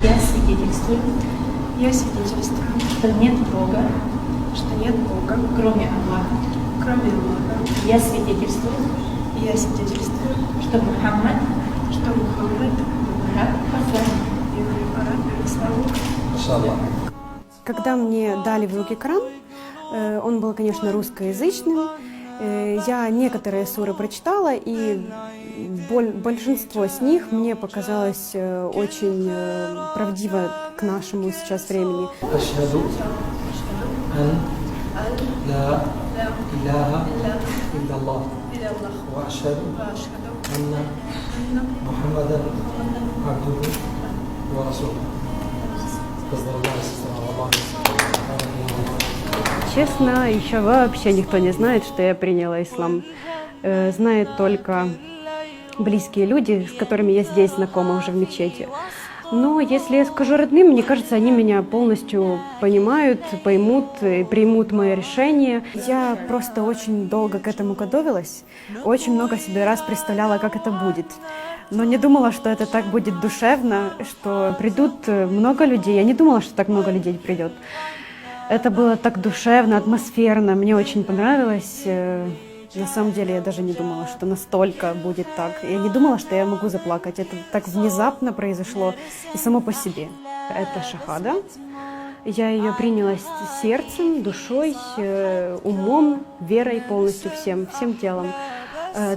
Я свидетельствую, что нет Бога, кроме Аллаха. Я свидетельствую, что Мухаммад раб посланник. Когда мне дали в руки Коран, он был, конечно, русскоязычным. Я некоторые суры прочитала, и большинство с них мне показалось очень правдиво к нашему сейчас времени. Ашхаду ан ла илляха илляллах ва ашхаду анна Мухаммадан абдуху ва расулух. Честно, еще вообще никто не знает, что я приняла ислам. Знают только близкие люди, с которыми я здесь знакома уже в мечети. Но если я скажу родным, мне кажется, они меня полностью понимают, поймут и примут мое решение. Я просто очень долго к этому готовилась, очень много себе раз представляла, как это будет. Но не думала, что это так будет душевно, что придут много людей. Я не думала, что так много людей придет. Это было так душевно, атмосферно, мне очень понравилось. На самом деле я даже не думала, что настолько будет так. Я не думала, что я могу заплакать. Это так внезапно произошло и само по себе. Это шахада. Я ее приняла сердцем, душой, умом, верой полностью всем телом.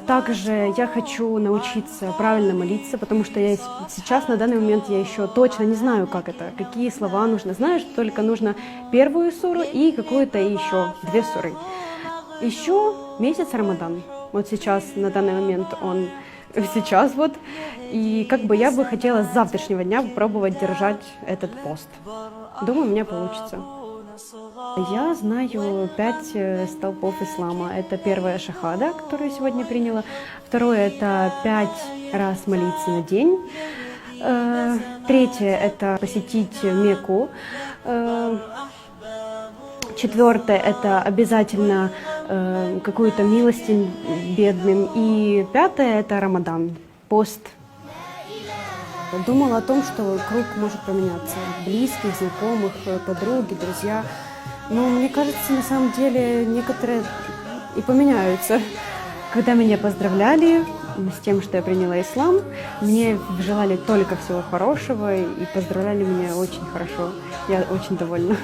Также я хочу научиться правильно молиться, потому что я сейчас, на данный момент, я еще точно не знаю, как это, какие слова нужно. Знаю, что только нужно первую суру и какую-то еще 2 суры. Еще месяц Рамадан. Вот сейчас, на данный момент, он сейчас вот. И как бы я бы хотела с завтрашнего дня попробовать держать этот пост. Думаю, у меня получится. Я знаю 5 столпов ислама. Это первая шахада, которую я сегодня приняла. Второе – это 5 раз молиться на день. Третье – это посетить Мекку. Четвертое – это обязательно какую-то милостыню бедным. И 5-е – это Рамадан, пост. Думала о том, что круг может поменяться. Близких, знакомых, подруги, друзья. Но мне кажется, на самом деле некоторые и поменяются. Когда меня поздравляли с тем, что я приняла ислам, мне желали только всего хорошего и поздравляли меня очень хорошо. Я очень довольна.